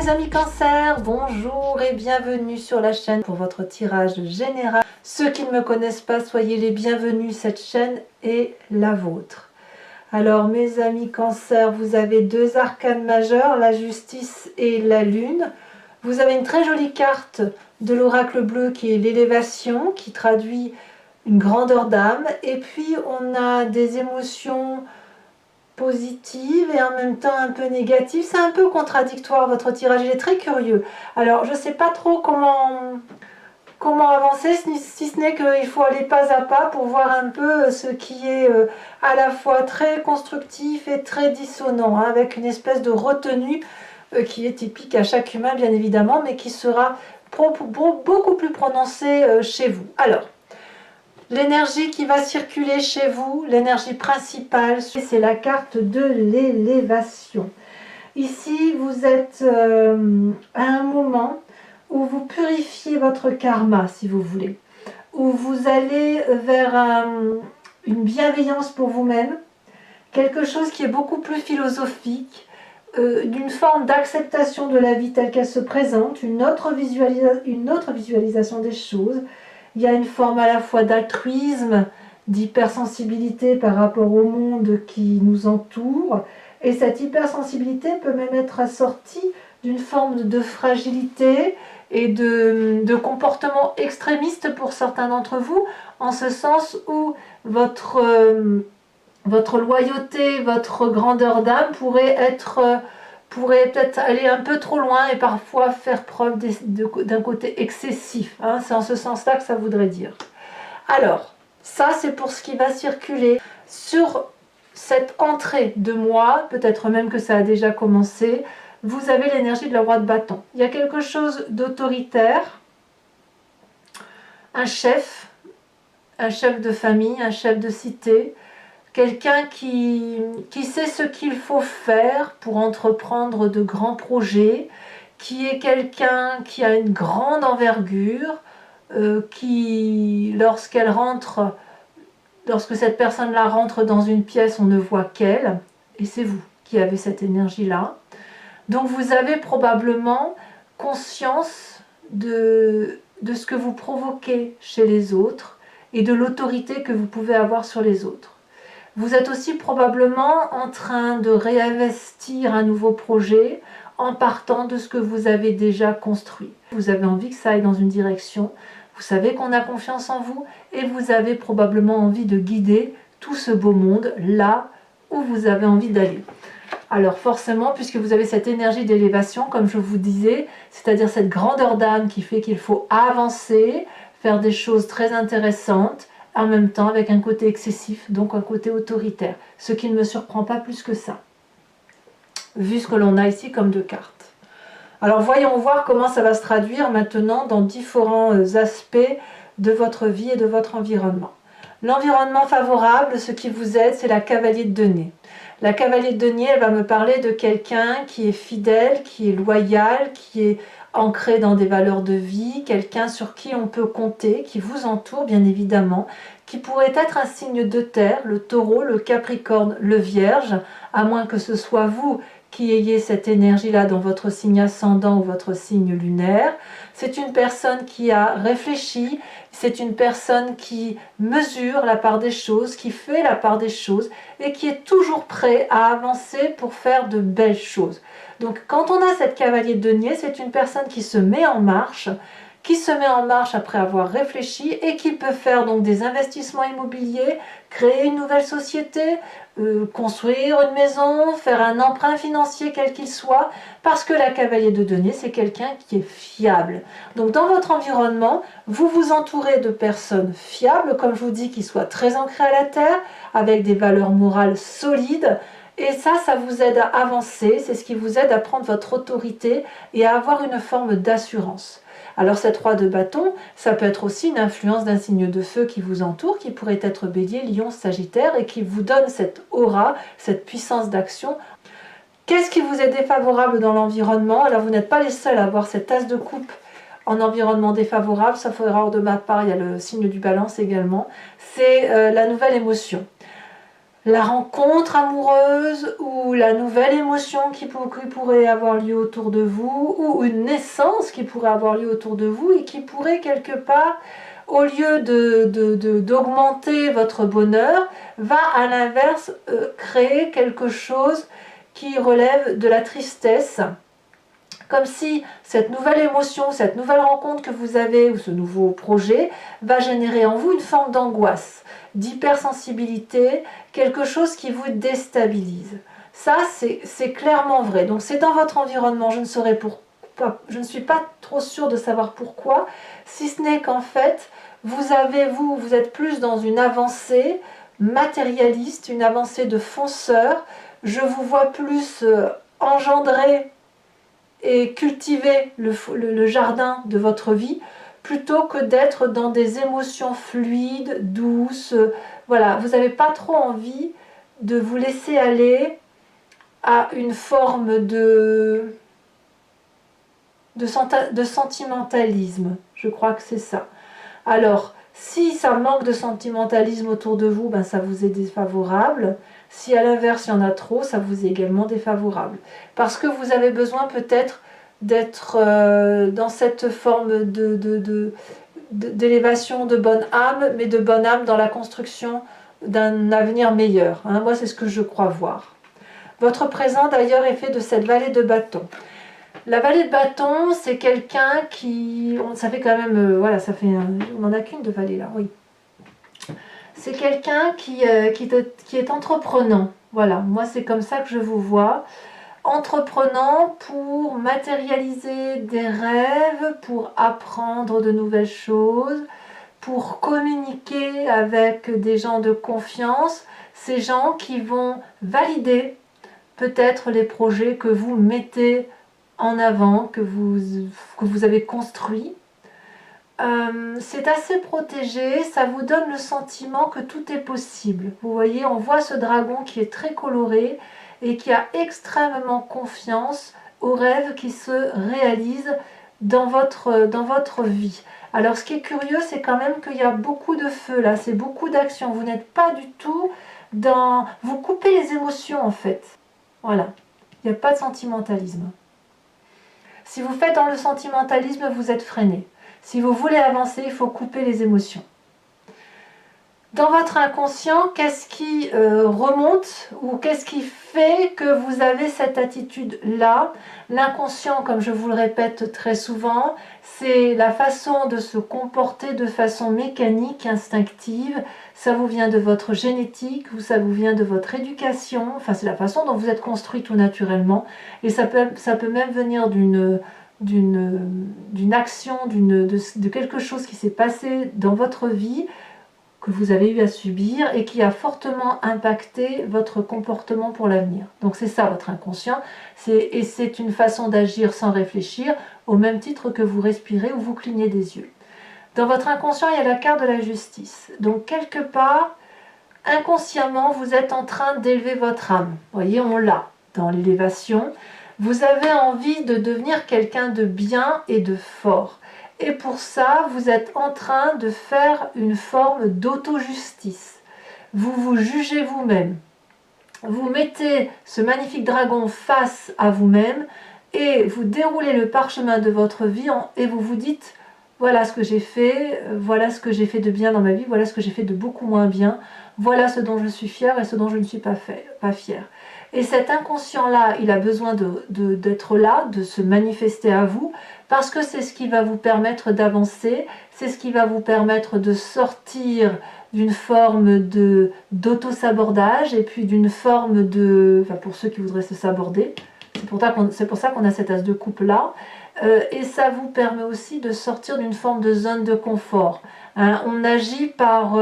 mes amis Cancer, bonjour et bienvenue sur la chaîne pour votre tirage général. Ceux qui ne me connaissent pas, soyez les bienvenus, cette chaîne est la vôtre. Alors mes amis Cancer, vous avez deux arcanes majeurs, la justice et la lune. Vous avez une très jolie carte de l'oracle bleu qui est l'élévation, qui traduit une grandeur d'âme. Et puis on a des émotions positive et en même temps un peu négative. C'est un peu contradictoire, votre tirage, il est très curieux. Alors je ne sais pas trop comment avancer, si ce n'est qu'il faut aller pas à pas pour voir un peu ce qui est à la fois très constructif et très dissonant, hein, avec une espèce de retenue qui est typique à chaque humain bien évidemment, mais qui sera beaucoup plus prononcée chez vous. Alors, l'énergie qui va circuler chez vous, l'énergie principale, c'est la carte de l'élévation. Ici, vous êtes à un moment où vous purifiez votre karma, si vous voulez, où vous allez vers une bienveillance pour vous-même, quelque chose qui est beaucoup plus philosophique, d'une forme d'acceptation de la vie telle qu'elle se présente, une autre visualisation des choses. Il y a une forme à la fois d'altruisme, d'hypersensibilité par rapport au monde qui nous entoure. Et cette hypersensibilité peut même être assortie d'une forme de fragilité et de comportement extrémiste pour certains d'entre vous, en ce sens où votre loyauté, votre grandeur d'âme pourrait peut-être aller un peu trop loin et parfois faire preuve d'un côté excessif. Hein, c'est en ce sens-là que ça voudrait dire. Alors, ça c'est pour ce qui va circuler sur cette entrée de mois, peut-être même que ça a déjà commencé. Vous avez l'énergie de la roi de bâton. Il y a quelque chose d'autoritaire, un chef de famille, un chef de cité, quelqu'un qui sait ce qu'il faut faire pour entreprendre de grands projets, qui est quelqu'un qui a une grande envergure, qui, lorsque cette personne-là rentre dans une pièce, on ne voit qu'elle, et c'est vous qui avez cette énergie-là. Donc vous avez probablement conscience de ce que vous provoquez chez les autres et de l'autorité que vous pouvez avoir sur les autres. Vous êtes aussi probablement en train de réinvestir un nouveau projet en partant de ce que vous avez déjà construit. Vous avez envie que ça aille dans une direction, vous savez qu'on a confiance en vous et vous avez probablement envie de guider tout ce beau monde là où vous avez envie d'aller. Alors forcément, puisque vous avez cette énergie d'élévation, comme je vous disais, c'est-à-dire cette grandeur d'âme qui fait qu'il faut avancer, faire des choses très intéressantes, en même temps avec un côté excessif, donc un côté autoritaire, ce qui ne me surprend pas plus que ça, vu ce que l'on a ici comme deux cartes. Alors voyons voir comment ça va se traduire maintenant dans différents aspects de votre vie et de votre environnement. L'environnement favorable, ce qui vous aide, c'est la cavalier de denier. La cavalier de denier, elle va me parler de quelqu'un qui est fidèle, qui est loyal, qui est ancré dans des valeurs de vie, quelqu'un sur qui on peut compter, qui vous entoure bien évidemment, qui pourrait être un signe de terre, le taureau, le capricorne, le vierge, à moins que ce soit vous qui ayez cette énergie-là dans votre signe ascendant ou votre signe lunaire. C'est une personne qui a réfléchi, c'est une personne qui mesure la part des choses, qui fait la part des choses et qui est toujours prêt à avancer pour faire de belles choses. Donc quand on a cette cavalier de denier, c'est une personne qui se met en marche après avoir réfléchi et qui peut faire donc des investissements immobiliers, créer une nouvelle société, construire une maison, faire un emprunt financier quel qu'il soit, parce que la cavalier de denier, c'est quelqu'un qui est fiable. Donc dans votre environnement, vous vous entourez de personnes fiables, comme je vous dis, qui soient très ancrées à la terre, avec des valeurs morales solides. Et ça vous aide à avancer, c'est ce qui vous aide à prendre votre autorité et à avoir une forme d'assurance. Alors cette roi de bâton, ça peut être aussi une influence d'un signe de feu qui vous entoure, qui pourrait être Bélier, Lion, Sagittaire, et qui vous donne cette aura, cette puissance d'action. Qu'est-ce qui vous est défavorable dans l'environnement? Alors vous n'êtes pas les seuls à avoir cette as de coupe en environnement défavorable, sauf erreur de ma part, il y a le signe du balance également. C'est la nouvelle émotion. la rencontre amoureuse ou la nouvelle émotion qui pourrait avoir lieu autour de vous, ou une naissance qui pourrait avoir lieu autour de vous et qui pourrait quelque part, au lieu d'augmenter votre bonheur, va à l'inverse créer quelque chose qui relève de la tristesse. Comme si cette nouvelle émotion, cette nouvelle rencontre que vous avez, ou ce nouveau projet, va générer en vous une forme d'angoisse, d'hypersensibilité, quelque chose qui vous déstabilise. Ça, c'est clairement vrai. Donc c'est dans votre environnement, je ne suis pas trop sûre de savoir pourquoi, si ce n'est qu'en fait, vous êtes plus dans une avancée matérialiste, une avancée de fonceur. Je vous vois plus engendrer et cultiver le jardin de votre vie plutôt que d'être dans des émotions fluides, douces. Voilà, vous n'avez pas trop envie de vous laisser aller à une forme de sentimentalisme. Je crois que c'est ça. Alors, si ça manque de sentimentalisme autour de vous, ben ça vous est défavorable. Si à l'inverse il y en a trop, ça vous est également défavorable. Parce que vous avez besoin peut-être d'être dans cette forme d'élévation de bonne âme, mais de bonne âme dans la construction d'un avenir meilleur. Hein. Moi, c'est ce que je crois voir. Votre présent, d'ailleurs, est fait de cette vallée de bâton. La vallée de bâton, c'est quelqu'un qui... Ça fait quand même... voilà, ça fait... on n'en a qu'une de vallée, là, oui. C'est quelqu'un qui est entreprenant. Voilà, moi, c'est comme ça que je vous vois. Entreprenant pour matérialiser des rêves, pour apprendre de nouvelles choses, pour communiquer avec des gens de confiance, ces gens qui vont valider peut-être les projets que vous mettez en avant, que vous avez construits. C'est assez protégé, ça vous donne le sentiment que tout est possible. Vous voyez, on voit ce dragon qui est très coloré et qui a extrêmement confiance aux rêves qui se réalisent dans votre vie. Alors ce qui est curieux, c'est quand même qu'il y a beaucoup de feu là, c'est beaucoup d'action. Vous n'êtes pas du tout dans... Vous coupez les émotions en fait. Voilà, il n'y a pas de sentimentalisme. Si vous faites dans le sentimentalisme, vous êtes freiné. Si vous voulez avancer, il faut couper les émotions. Dans votre inconscient, qu'est-ce qui remonte ou qu'est-ce qui fait que vous avez cette attitude-là? L'inconscient, comme je vous le répète très souvent, c'est la façon de se comporter de façon mécanique, instinctive. Ça vous vient de votre génétique, ça vous vient de votre éducation. Enfin, c'est la façon dont vous êtes construit tout naturellement. Et ça peut même venir d'une action, de quelque chose qui s'est passé dans votre vie, que vous avez eu à subir et qui a fortement impacté votre comportement pour l'avenir. Donc c'est ça votre inconscient, et c'est une façon d'agir sans réfléchir, au même titre que vous respirez ou vous clignez des yeux. Dans votre inconscient, il y a la carte de la justice. Donc quelque part, inconsciemment, vous êtes en train d'élever votre âme. Vous voyez, on l'a dans l'élévation. Vous avez envie de devenir quelqu'un de bien et de fort. Et pour ça, vous êtes en train de faire une forme d'auto-justice. Vous vous jugez vous-même. Vous mettez ce magnifique dragon face à vous-même et vous déroulez le parchemin de votre vie et vous vous dites « Voilà ce que j'ai fait, voilà ce que j'ai fait de bien dans ma vie, voilà ce que j'ai fait de beaucoup moins bien, voilà ce dont je suis fière et ce dont je ne suis pas fière. » Et cet inconscient-là, il a besoin d'être là, de se manifester à vous, parce que c'est ce qui va vous permettre d'avancer, c'est ce qui va vous permettre de sortir d'une forme d'auto-sabordage et puis d'une forme enfin pour ceux qui voudraient se saborder, c'est pour ça qu'on a cet as de coupe là, et ça vous permet aussi de sortir d'une forme de zone de confort. Hein, on agit par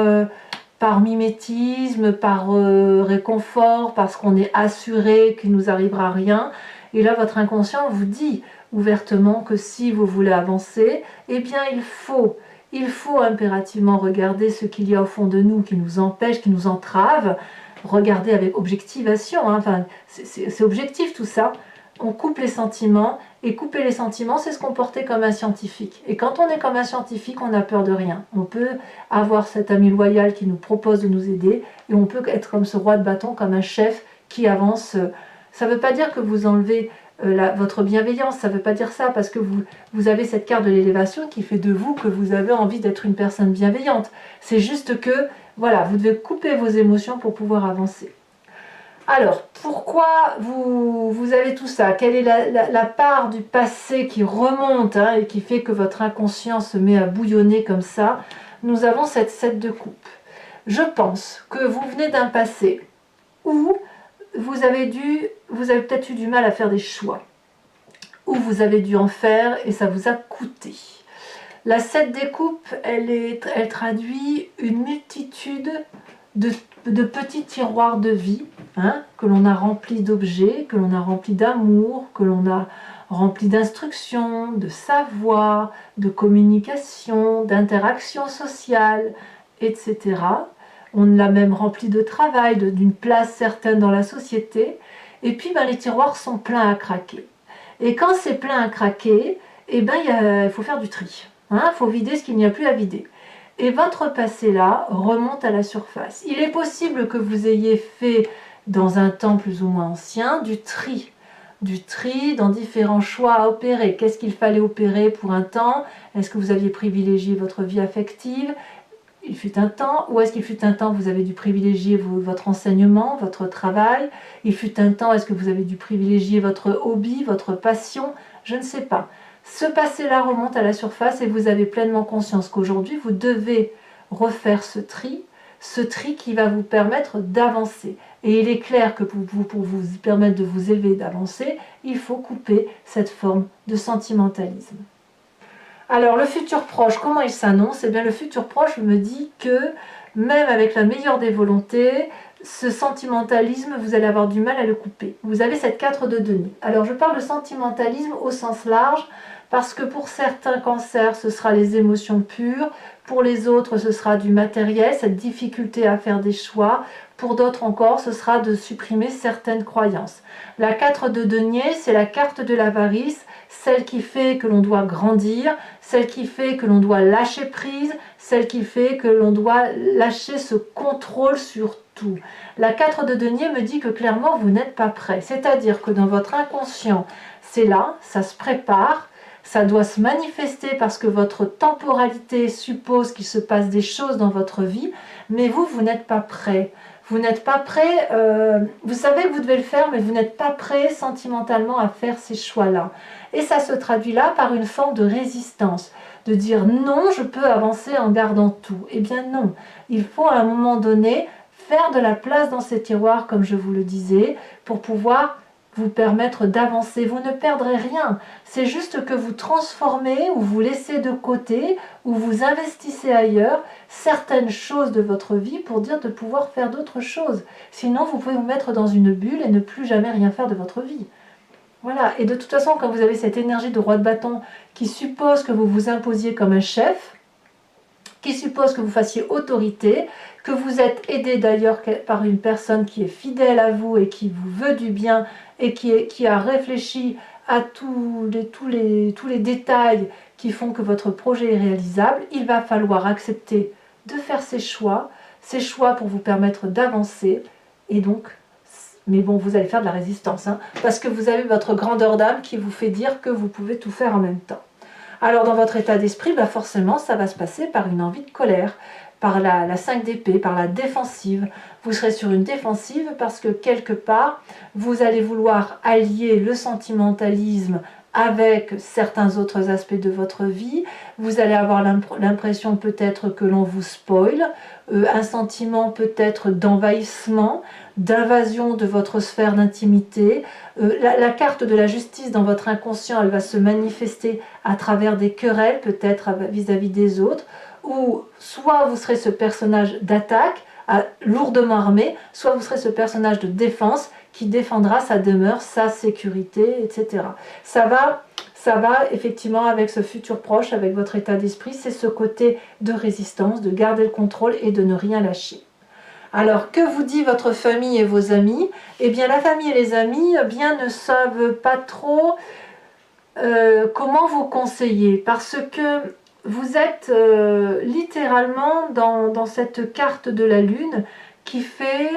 mimétisme, par réconfort, parce qu'on est assuré qu'il ne nous arrivera rien. Et là, votre inconscient vous dit ouvertement que si vous voulez avancer, eh bien il faut impérativement regarder ce qu'il y a au fond de nous qui nous empêche, qui nous entrave. Regarder avec objectivation, hein. Enfin, c'est objectif tout ça. on coupe les sentiments, et couper les sentiments, c'est se comporter comme un scientifique. Et quand on est comme un scientifique, on n'a peur de rien. On peut avoir cet ami loyal qui nous propose de nous aider, et on peut être comme ce roi de bâton, comme un chef qui avance. Ça ne veut pas dire que vous enlevez votre bienveillance, ça ne veut pas dire ça, parce que vous avez cette carte de l'élévation qui fait de vous que vous avez envie d'être une personne bienveillante. C'est juste que, voilà, vous devez couper vos émotions pour pouvoir avancer. Alors, pourquoi vous avez tout ça? Quelle est la part du passé qui remonte et qui fait que votre inconscient se met à bouillonner comme ça? Nous avons cette 7 de coupe. Je pense que vous venez d'un passé où vous avez peut-être eu du mal à faire des choix, où vous avez dû en faire et ça vous a coûté. La 7 des coupes, elle traduit une multitude de petits tiroirs de vie, que l'on a remplis d'objets, que l'on a remplis d'amour, que l'on a remplis d'instruction, de savoir, de communication, d'interaction sociale, etc. On l'a même rempli de travail, d'une place certaine dans la société. Et puis les tiroirs sont pleins à craquer. Et quand c'est plein à craquer, il faut faire du tri. Il faut vider ce qu'il n'y a plus à vider. Et votre passé là remonte à la surface. Il est possible que vous ayez fait, dans un temps plus ou moins ancien, du tri dans différents choix à opérer. Qu'est-ce qu'il fallait opérer pour un temps? Est-ce que vous aviez privilégié votre vie affective? Il fut un temps, ou est-ce qu'il fut un temps vous avez dû privilégier votre enseignement, votre travail? Il fut un temps, est-ce que vous avez dû privilégier votre hobby, votre passion? Je ne sais pas. Ce passé-là remonte à la surface et vous avez pleinement conscience qu'aujourd'hui, vous devez refaire ce tri qui va vous permettre d'avancer. Et il est clair que pour vous permettre de vous élever et d'avancer, il faut couper cette forme de sentimentalisme. Alors, le futur proche, comment il s'annonce? Eh bien, le futur proche me dit que, même avec la meilleure des volontés, ce sentimentalisme, vous allez avoir du mal à le couper. Vous avez cette 4 de denier. Alors, je parle de sentimentalisme au sens large, parce que pour certains cancers, ce sera les émotions pures. Pour les autres, ce sera du matériel, cette difficulté à faire des choix. Pour d'autres encore, ce sera de supprimer certaines croyances. La 4 de denier, c'est la carte de l'avarice, celle qui fait que l'on doit grandir, celle qui fait que l'on doit lâcher prise, celle qui fait que l'on doit lâcher ce contrôle sur tout. La 4 de denier me dit que clairement vous n'êtes pas prêt. C'est-à-dire que dans votre inconscient, c'est là, ça se prépare, ça doit se manifester parce que votre temporalité suppose qu'il se passe des choses dans votre vie, mais vous n'êtes pas prêt. Vous n'êtes pas prêt, vous savez que vous devez le faire, mais vous n'êtes pas prêt sentimentalement à faire ces choix-là. Et ça se traduit là par une forme de résistance, de dire non, je peux avancer en gardant tout. Eh bien non, il faut à un moment donné faire de la place dans ces tiroirs, comme je vous le disais, pour pouvoir vous permettre d'avancer. Vous ne perdrez rien, c'est juste que vous transformez ou vous laissez de côté ou vous investissez ailleurs certaines choses de votre vie pour dire de pouvoir faire d'autres choses. Sinon, vous pouvez vous mettre dans une bulle et ne plus jamais rien faire de votre vie. Voilà, et de toute façon, quand vous avez cette énergie de roi de bâton qui suppose que vous vous imposiez comme un chef, qui suppose que vous fassiez autorité, que vous êtes aidé d'ailleurs par une personne qui est fidèle à vous et qui vous veut du bien et qui a réfléchi à tous les détails qui font que votre projet est réalisable, il va falloir accepter de faire ces choix pour vous permettre d'avancer. Et donc, mais bon, vous allez faire de la résistance, parce que vous avez votre grandeur d'âme qui vous fait dire que vous pouvez tout faire en même temps. Alors dans votre état d'esprit, forcément, ça va se passer par une envie de colère, par la 5 d'épée, par la défensive. Vous serez sur une défensive parce que quelque part, vous allez vouloir allier le sentimentalisme avec certains autres aspects de votre vie. Vous allez avoir l'impression peut-être que l'on vous spoil, un sentiment peut-être d'envahissement, d'invasion de votre sphère d'intimité. La carte de la justice dans votre inconscient, elle va se manifester à travers des querelles, peut-être vis-à-vis des autres, ou soit vous serez ce personnage d'attaque, lourdement armé, soit vous serez ce personnage de défense qui défendra sa demeure, sa sécurité, etc. Ça va effectivement avec ce futur proche, avec votre état d'esprit, c'est ce côté de résistance, de garder le contrôle et de ne rien lâcher. Alors, que vous dit votre famille et vos amis? Eh bien, la famille et les amis ne savent pas trop comment vous conseiller, parce que vous êtes littéralement dans cette carte de la lune qui fait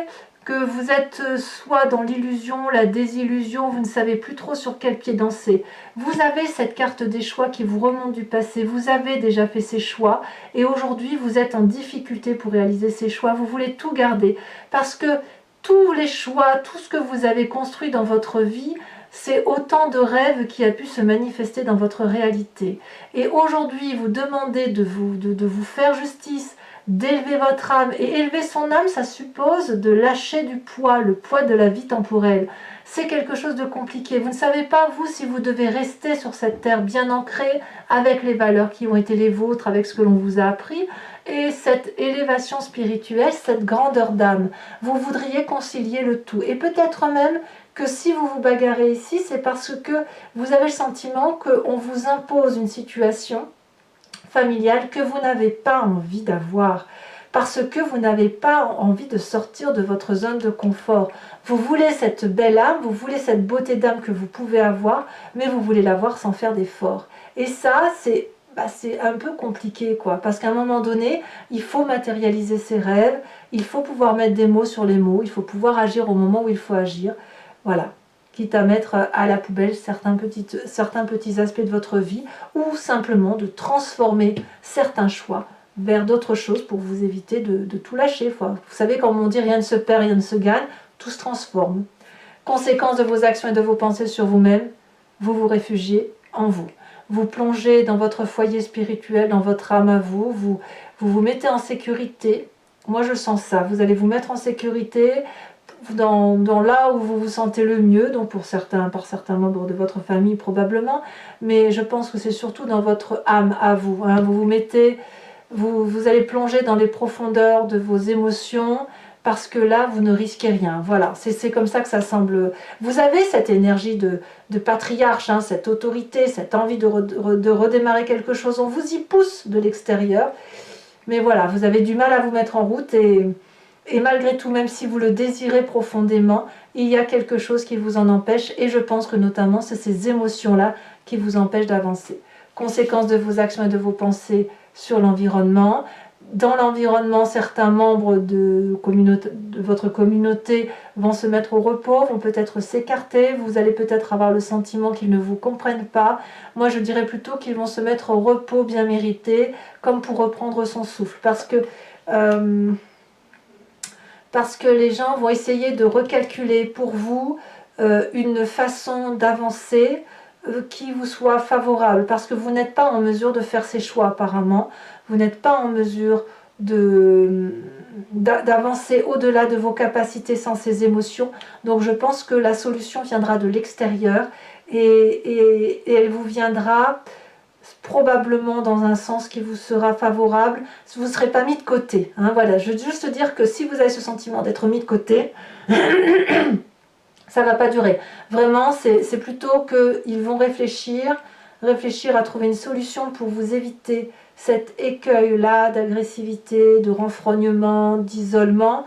que vous êtes soit dans l'illusion, la désillusion, vous ne savez plus trop sur quel pied danser. Vous avez cette carte des choix qui vous remonte du passé, vous avez déjà fait ces choix et aujourd'hui vous êtes en difficulté pour réaliser ces choix, vous voulez tout garder parce que tous les choix, tout ce que vous avez construit dans votre vie, c'est autant de rêves qui a pu se manifester dans votre réalité. Et aujourd'hui, vous demandez de vous faire justice, d'élever votre âme. Et élever son âme, ça suppose de lâcher du poids, le poids de la vie temporelle. C'est quelque chose de compliqué. Vous ne savez pas, vous, si vous devez rester sur cette terre bien ancrée, avec les valeurs qui ont été les vôtres, avec ce que l'on vous a appris, et cette élévation spirituelle, cette grandeur d'âme. Vous voudriez concilier le tout. Et peut-être même que si vous vous bagarrez ici, c'est parce que vous avez le sentiment qu'on vous impose une situation familiale que vous n'avez pas envie d'avoir, parce que vous n'avez pas envie de sortir de votre zone de confort. Vous voulez cette belle âme, vous voulez cette beauté d'âme que vous pouvez avoir, mais vous voulez l'avoir sans faire d'effort. Et ça, c'est un peu compliqué, quoi, parce qu'à un moment donné, il faut matérialiser ses rêves, il faut pouvoir mettre des mots sur les mots, il faut pouvoir agir au moment où il faut agir. Voilà, quitte à mettre à la poubelle certains petits aspects de votre vie ou simplement de transformer certains choix vers d'autres choses pour vous éviter de tout lâcher. Vous savez, comme on dit, rien ne se perd, rien ne se gagne, tout se transforme. Conséquence de vos actions et de vos pensées sur vous-même, vous vous réfugiez en vous. Vous plongez dans votre foyer spirituel, dans votre âme à vous, vous mettez en sécurité. Moi, je sens ça. Vous allez vous mettre en sécurité dans là où vous vous sentez le mieux, donc par certains membres de votre famille probablement, mais je pense que c'est surtout dans votre âme à vous. Hein. Vous allez plonger dans les profondeurs de vos émotions, parce que là, vous ne risquez rien. Voilà, c'est comme ça que ça semble. Vous avez cette énergie de patriarche, hein, cette autorité, cette envie de redémarrer quelque chose. On vous y pousse de l'extérieur. Mais voilà, vous avez du mal à vous mettre en route et malgré tout, même si vous le désirez profondément, il y a quelque chose qui vous en empêche. Et je pense que notamment, c'est ces émotions-là qui vous empêchent d'avancer. Conséquence de vos actions et de vos pensées sur l'environnement. Dans l'environnement, certains membres de votre communauté vont se mettre au repos, vont peut-être s'écarter, vous allez peut-être avoir le sentiment qu'ils ne vous comprennent pas. Moi, je dirais plutôt qu'ils vont se mettre au repos bien mérité, comme pour reprendre son souffle. Parce que les gens vont essayer de recalculer pour vous une façon d'avancer qui vous soit favorable, parce que vous n'êtes pas en mesure de faire ces choix apparemment, vous n'êtes pas en mesure d'avancer au-delà de vos capacités sans ces émotions, donc je pense que la solution viendra de l'extérieur et elle vous viendra probablement dans un sens qui vous sera favorable, vous ne serez pas mis de côté. Hein, voilà, je veux juste dire que si vous avez ce sentiment d'être mis de côté, ça ne va pas durer. Vraiment, c'est plutôt qu'ils vont réfléchir à trouver une solution pour vous éviter cet écueil-là d'agressivité, de renfrognement, d'isolement,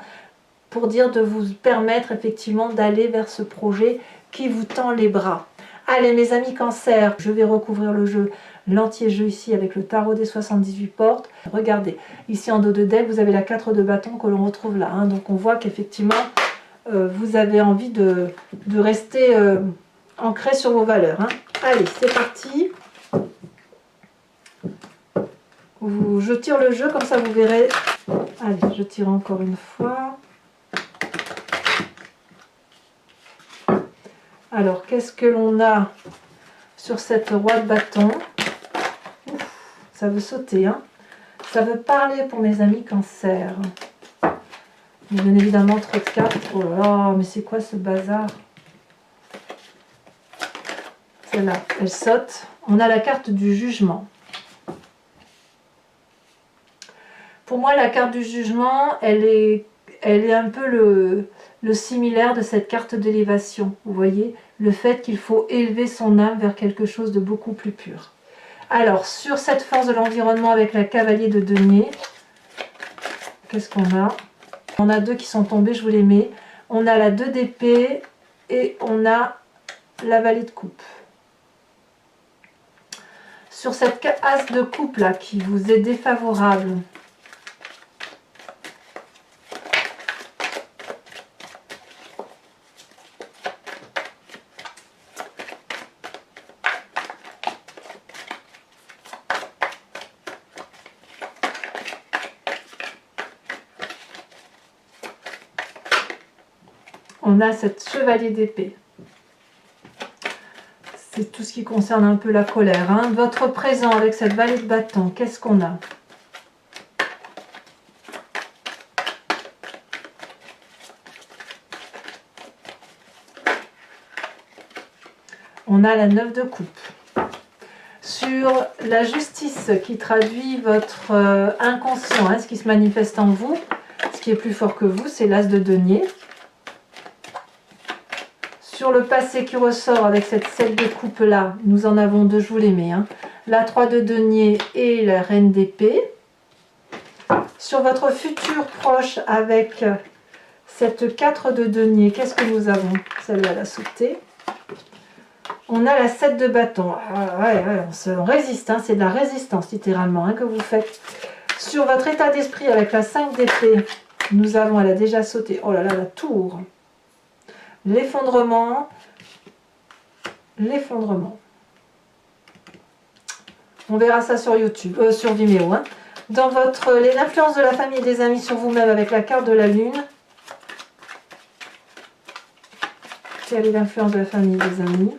pour dire de vous permettre effectivement d'aller vers ce projet qui vous tend les bras. Allez mes amis Cancer, je vais recouvrir le jeu, l'entier jeu ici avec le tarot des 78 portes. Regardez, ici en dos de deck, vous avez la 4 de bâton que l'on retrouve là. Hein. Donc on voit qu'effectivement, vous avez envie de rester ancré sur vos valeurs. Hein. Allez, c'est parti. Je tire le jeu, comme ça vous verrez. Allez, je tire encore une fois. Alors, qu'est-ce que l'on a sur cette roi de bâton? Ouf, ça veut sauter, hein. Ça veut parler pour mes amis Cancer. Bien évidemment, trop de cartes. Oh là là, mais c'est quoi ce bazar? Celle-là, elle saute. On a la carte du jugement. Pour moi, la carte du jugement, elle est un peu le similaire de cette carte d'élévation. Vous voyez, le fait qu'il faut élever son âme vers quelque chose de beaucoup plus pur. Alors, sur cette force de l'environnement avec la cavalier de denier, qu'est-ce qu'on a? On a deux qui sont tombés, je vous les mets. On a la 2 d'épée et on a la vallée de coupe. Sur cette as de coupe là qui vous est défavorable, on a cette chevalier d'épée. C'est tout ce qui concerne un peu la colère. Hein. Votre présent avec cette vallée de bâton, qu'est-ce qu'on a? On a la 9 de coupe. Sur la justice qui traduit votre inconscient, hein, ce qui se manifeste en vous, ce qui est plus fort que vous, c'est l'as de denier. Sur le passé qui ressort avec cette 7 de coupe là, nous en avons deux, je vous les mets. Hein. La 3 de denier et la reine d'épée. Sur votre futur proche avec cette 4 de denier, qu'est-ce que nous avons? Celle-là, elle a sauté. On a la 7 de bâton. Ah, ouais, on résiste, hein, c'est de la résistance littéralement hein, que vous faites. Sur votre état d'esprit avec la 5 d'épée, nous avons, elle a déjà sauté. Oh là là, la tour. L'effondrement. L'effondrement. On verra ça sur YouTube, sur Vimeo. Hein. Dans l'influence de la famille et des amis sur vous-même avec la carte de la lune. Quelle est l'influence de la famille et des amis?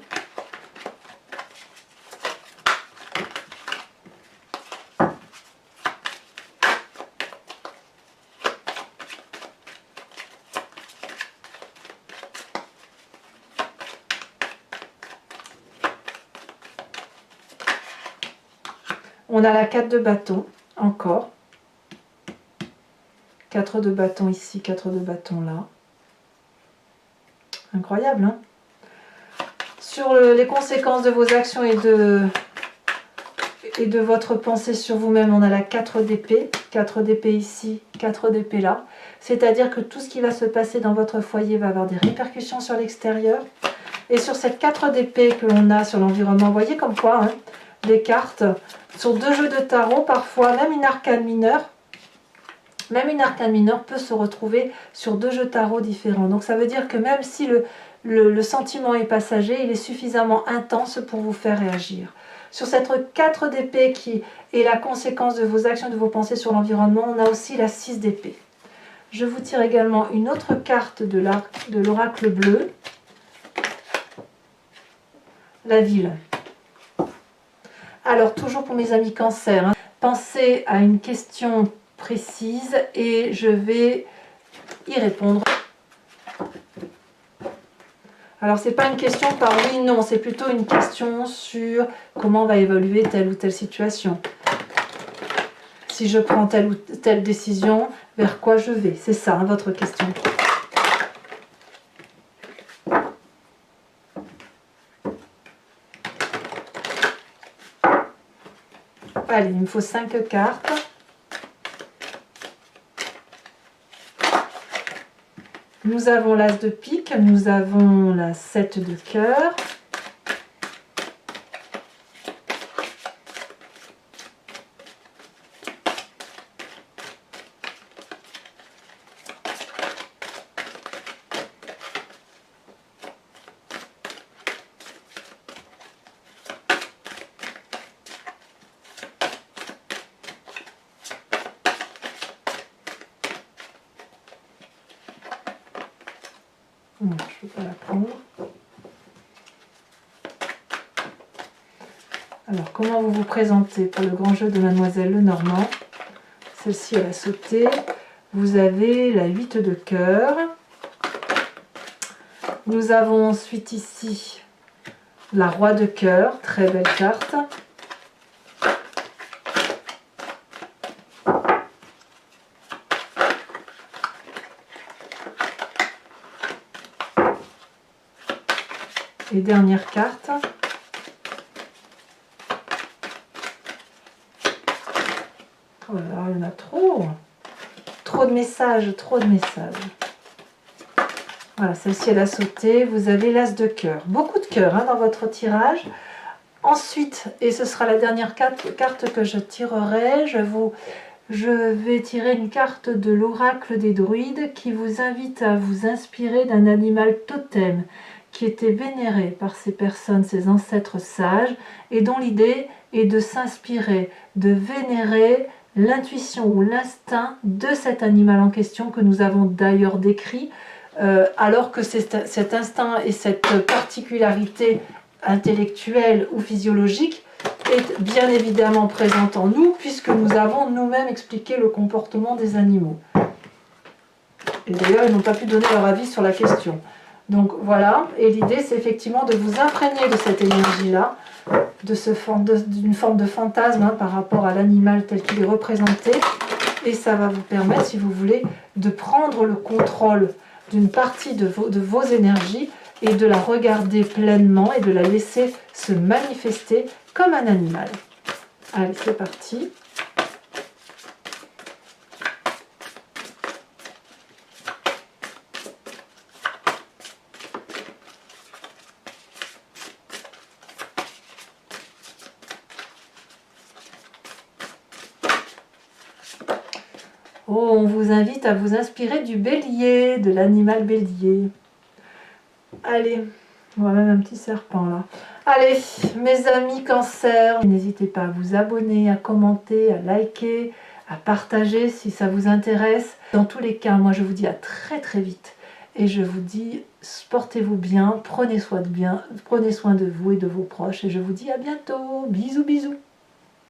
On a la 4 de bâton, encore. 4 de bâton ici, 4 de bâton là. Incroyable, hein? Sur les conséquences de vos actions et de votre pensée sur vous-même, on a la 4 d'épée. 4 d'épée ici, 4 d'épée là. C'est-à-dire que tout ce qui va se passer dans votre foyer va avoir des répercussions sur l'extérieur. Et sur cette 4 d'épée que l'on a sur l'environnement, vous voyez comme quoi, hein, les cartes, sur deux jeux de tarot, parfois, même une arcane mineure peut se retrouver sur deux jeux de tarot différents. Donc ça veut dire que même si le sentiment est passager, il est suffisamment intense pour vous faire réagir. Sur cette 4 d'épée qui est la conséquence de vos actions, de vos pensées sur l'environnement, on a aussi la 6 d'épée. Je vous tire également une autre carte de l'oracle bleu. La ville. Alors, toujours pour mes amis cancer, hein, pensez à une question précise et je vais y répondre. Alors, c'est pas une question par oui, non, c'est plutôt une question sur comment va évoluer telle ou telle situation. Si je prends telle ou telle décision, vers quoi je vais? C'est ça, hein, votre question. Allez, il me faut 5 cartes. Nous avons l'as de pique, nous avons la 7 de cœur. Non, je ne peux pas la prendre. Alors, comment vous vous présentez pour le grand jeu de Mademoiselle Lenormand? Celle-ci, elle a sauté. Vous avez la 8 de cœur. Nous avons ensuite ici la roi de cœur. Très belle carte. Et dernière carte. Oh là là, il y en a trop. Trop de messages, trop de messages. Voilà, celle-ci elle a sauté. Vous avez l'as de cœur. Beaucoup de cœur hein, dans votre tirage. Ensuite, et ce sera la dernière carte que je tirerai, je vais tirer une carte de l'oracle des druides qui vous invite à vous inspirer d'un animal totem qui était vénéré par ces personnes, ces ancêtres sages, et dont l'idée est de s'inspirer, de vénérer l'intuition ou l'instinct de cet animal en question que nous avons d'ailleurs décrit, alors que cet instinct et cette particularité intellectuelle ou physiologique est bien évidemment présente en nous puisque nous avons nous-mêmes expliqué le comportement des animaux. Et d'ailleurs, ils n'ont pas pu donner leur avis sur la question. Donc voilà, et l'idée c'est effectivement de vous imprégner de cette énergie-là, d'une forme de fantasme hein, par rapport à l'animal tel qu'il est représenté, et ça va vous permettre, si vous voulez, de prendre le contrôle d'une partie de vos énergies et de la regarder pleinement et de la laisser se manifester comme un animal. Allez, c'est parti. Oh, on vous invite à vous inspirer du bélier, de l'animal bélier. Allez, on voit même un petit serpent là. Allez, mes amis cancer, n'hésitez pas à vous abonner, à commenter, à liker, à partager si ça vous intéresse. Dans tous les cas, moi je vous dis à très très vite. Et je vous dis, portez-vous bien, prenez soin de vous et de vos proches. Et je vous dis à bientôt. Bisous, bisous.